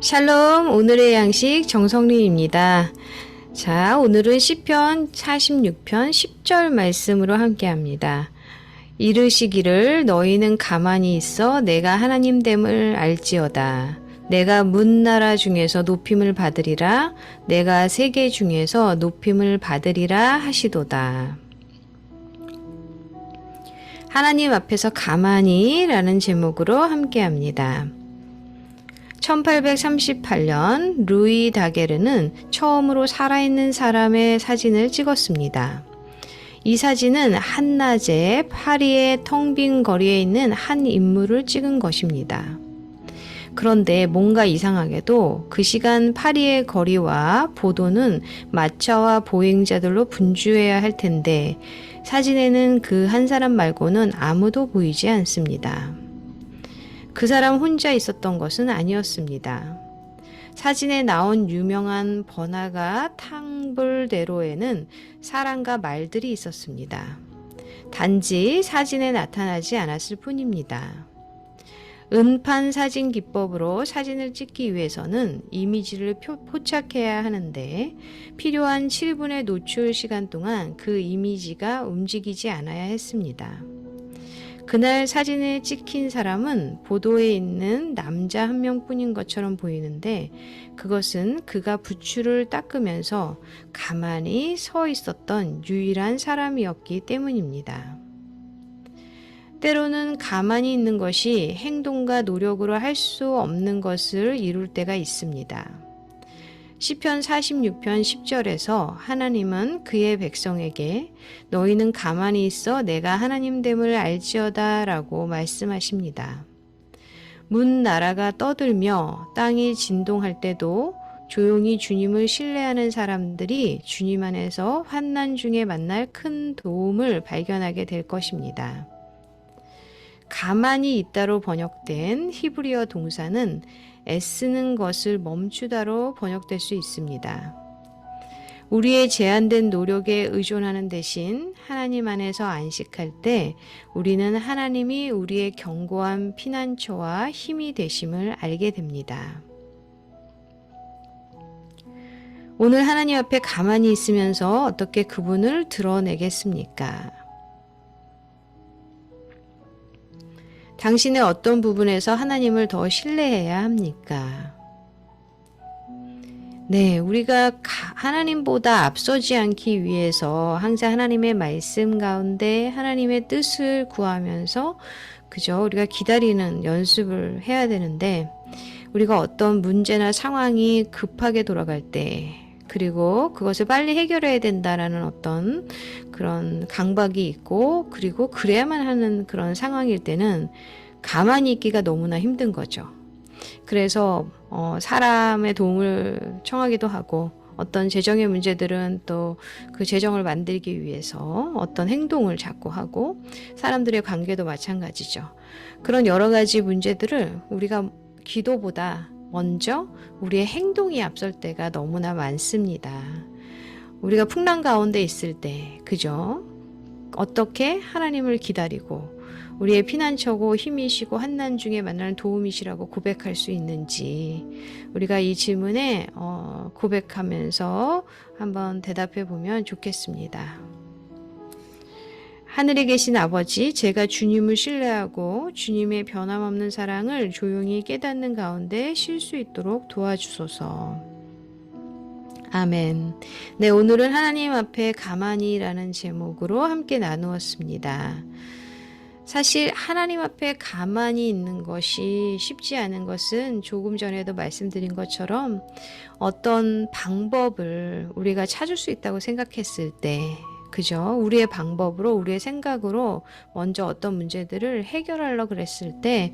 샬롬, 오늘의 양식 정성리입니다. 자, 오늘은 시편 46편 10절 말씀으로 함께합니다. 이르시기를 너희는 가만히 있어 내가 하나님됨을 알지어다. 내가 문나라 중에서 높임을 받으리라. 내가 세계 중에서 높임을 받으리라 하시도다. 하나님 앞에서 가만히 라는 제목으로 함께합니다. 1838년 루이 다게르는 처음으로 살아있는 사람의 사진을 찍었습니다. 이 사진은 한낮에 파리의 텅 빈 거리에 있는 한 인물을 찍은 것입니다. 그런데 뭔가 이상하게도 그 시간 파리의 거리와 보도는 마차와 보행자들로 분주해야 할 텐데 사진에는 그 한 사람 말고는 아무도 보이지 않습니다. 그 사람 혼자 있었던 것은 아니었습니다. 사진에 나온 유명한 번화가 탕볼대로에는 사람과 말들이 있었습니다. 단지 사진에 나타나지 않았을 뿐입니다. 음판 사진 기법으로 사진을 찍기 위해서는 이미지를 포착해야 하는데 필요한 7분의 노출 시간 동안 그 이미지가 움직이지 않아야 했습니다. 그날 사진에 찍힌 사람은 보도에 있는 남자 한 명뿐인 것처럼 보이는데 그것은 그가 부추를 닦으면서 가만히 서 있었던 유일한 사람이었기 때문입니다. 때로는 가만히 있는 것이 행동과 노력으로 할 수 없는 것을 이룰 때가 있습니다. 시편 46편 10절에서 하나님은 그의 백성에게 너희는 가만히 있어 내가 하나님됨을 알지어다 라고 말씀하십니다. 문나라가 떠들며 땅이 진동할 때도 조용히 주님을 신뢰하는 사람들이 주님 안에서 환난 중에 만날 큰 도움을 발견하게 될 것입니다. 가만히 있다로 번역된 히브리어 동사는 애쓰는 것을 멈추다로 번역될 수 있습니다. 우리의 제한된 노력에 의존하는 대신 하나님 안에서 안식할 때 우리는 하나님이 우리의 견고한 피난처와 힘이 되심을 알게 됩니다. 오늘 하나님 앞에 가만히 있으면서 어떻게 그분을 드러내겠습니까? 당신의 어떤 부분에서 하나님을 더 신뢰해야 합니까? 네, 우리가 하나님보다 앞서지 않기 위해서 항상 하나님의 말씀 가운데 하나님의 뜻을 구하면서 그저 우리가 기다리는 연습을 해야 되는데 우리가 어떤 문제나 상황이 급하게 돌아갈 때 그리고 그것을 빨리 해결해야 된다라는 어떤 그런 강박이 있고 그리고 그래야만 하는 그런 상황일 때는 가만히 있기가 너무나 힘든 거죠. 그래서 사람의 도움을 청하기도 하고 어떤 재정의 문제들은 또 그 재정을 만들기 위해서 어떤 행동을 자꾸 하고 사람들의 관계도 마찬가지죠. 그런 여러 가지 문제들을 우리가 기도보다 먼저 우리의 행동이 앞설 때가 너무나 많습니다. 우리가 풍랑 가운데 있을 때 그죠? 어떻게 하나님을 기다리고 우리의 피난처고 힘이시고 환난 중에 만나는 도움이시라고 고백할 수 있는지 우리가 이 질문에 고백하면서 한번 대답해 보면 좋겠습니다. 하늘에 계신 아버지, 제가 주님을 신뢰하고 주님의 변함없는 사랑을 조용히 깨닫는 가운데 쉴 수 있도록 도와주소서. 아멘. 네, 오늘은 하나님 앞에 가만히라는 제목으로 함께 나누었습니다. 사실 하나님 앞에 가만히 있는 것이 쉽지 않은 것은 조금 전에도 말씀드린 것처럼 어떤 방법을 우리가 찾을 수 있다고 생각했을 때 그죠? 우리의 방법으로 우리의 생각으로 먼저 어떤 문제들을 해결하려고 그랬을 때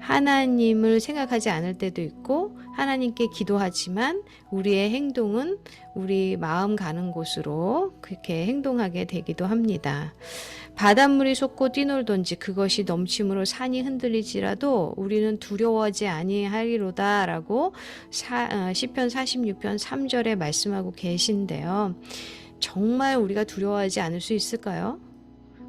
하나님을 생각하지 않을 때도 있고 하나님께 기도하지만 우리의 행동은 우리 마음 가는 곳으로 그렇게 행동하게 되기도 합니다. 바닷물이 솟고 뛰놀던지 그것이 넘침으로 산이 흔들리지라도 우리는 두려워하지 아니하리로다 라고 시편 46편 3절에 말씀하고 계신데요. 정말 우리가 두려워하지 않을 수 있을까요?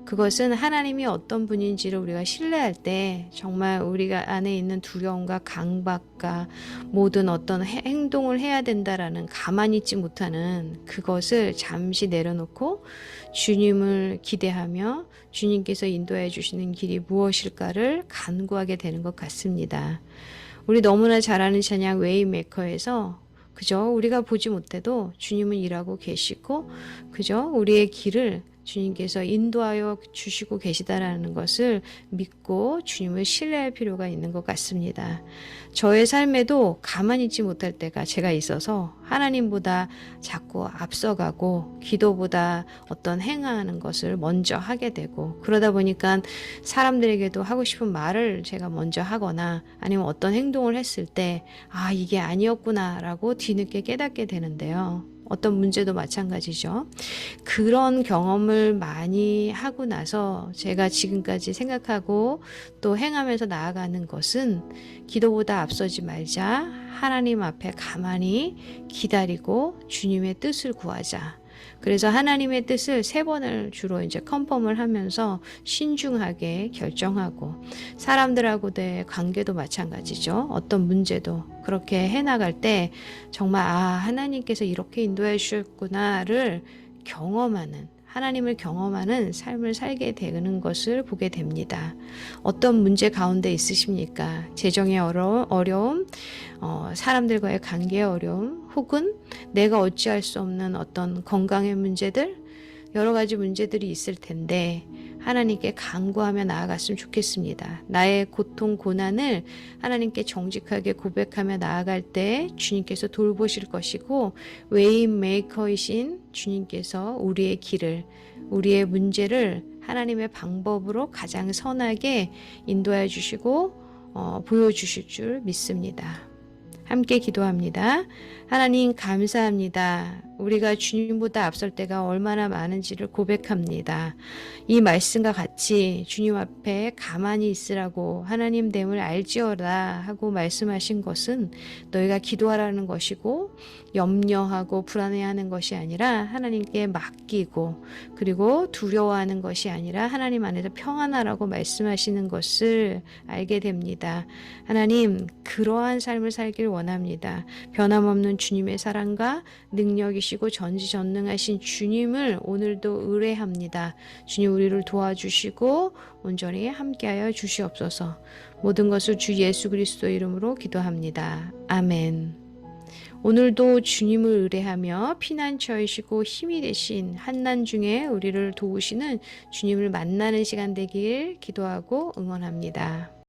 그것은 하나님이 어떤 분인지를 우리가 신뢰할 때 정말 우리가 안에 있는 두려움과 강박과 모든 어떤 행동을 해야 된다라는 가만히 있지 못하는 그것을 잠시 내려놓고 주님을 기대하며 주님께서 인도해 주시는 길이 무엇일까를 간구하게 되는 것 같습니다. 우리 너무나 잘 아는 찬양 웨이메이커에서 그저 우리가 보지 못해도 주님은 일하고 계시고 그저 우리의 길을 주님께서 인도하여 주시고 계시다라는 것을 믿고 주님을 신뢰할 필요가 있는 것 같습니다. 저의 삶에도 가만히 있지 못할 때가 제가 있어서 하나님보다 자꾸 앞서가고 기도보다 어떤 행하는 것을 먼저 하게 되고 그러다 보니까 사람들에게도 하고 싶은 말을 제가 먼저 하거나 아니면 어떤 행동을 했을 때 이게 아니었구나라고 뒤늦게 깨닫게 되는데요. 어떤 문제도 마찬가지죠. 그런 경험을 많이 하고 나서 제가 지금까지 생각하고 또 행하면서 나아가는 것은 기도보다 앞서지 말자. 하나님 앞에 가만히 기다리고 주님의 뜻을 구하자. 그래서 하나님의 뜻을 3번을 주로 이제 컨펌을 하면서 신중하게 결정하고 사람들하고의 관계도 마찬가지죠. 어떤 문제도 그렇게 해나갈 때 정말 하나님께서 이렇게 인도해 주셨구나를 경험하는 하나님을 경험하는 삶을 살게 되는 것을 보게 됩니다. 어떤 문제 가운데 있으십니까? 재정의 어려움, 사람들과의 관계의 어려움, 혹은 내가 어찌할 수 없는 어떤 건강의 문제들, 여러 가지 문제들이 있을 텐데 하나님께 간구하며 나아갔으면 좋겠습니다. 나의 고통, 고난을 하나님께 정직하게 고백하며 나아갈 때 주님께서 돌보실 것이고 웨이메이커이신 주님께서 우리의 길을, 우리의 문제를 하나님의 방법으로 가장 선하게 인도해 주시고 보여주실 줄 믿습니다. 함께 기도합니다. 하나님 감사합니다. 우리가 주님보다 앞설 때가 얼마나 많은지를 고백합니다. 이 말씀과 같이 주님 앞에 가만히 있으라고 하나님 됨을 알지어라 하고 말씀하신 것은 너희가 기도하라는 것이고 염려하고 불안해하는 것이 아니라 하나님께 맡기고 그리고 두려워하는 것이 아니라 하나님 안에서 평안하라고 말씀하시는 것을 알게 됩니다. 하나님 그러한 삶을 살길 원합니다. 변함없는 주님의 사랑과 능력이시고 전지전능하신 주님을 오늘도 의뢰합니다. 주님 우리를 도와주시고 온전히 함께하여 주시옵소서. 모든 것을 주 예수 그리스도 이름으로 기도합니다. 아멘. 오늘도 주님을 의뢰하며 피난처이시고 힘이 되신 한난 중에 우리를 도우시는 주님을 만나는 시간 되길 기도하고 응원합니다.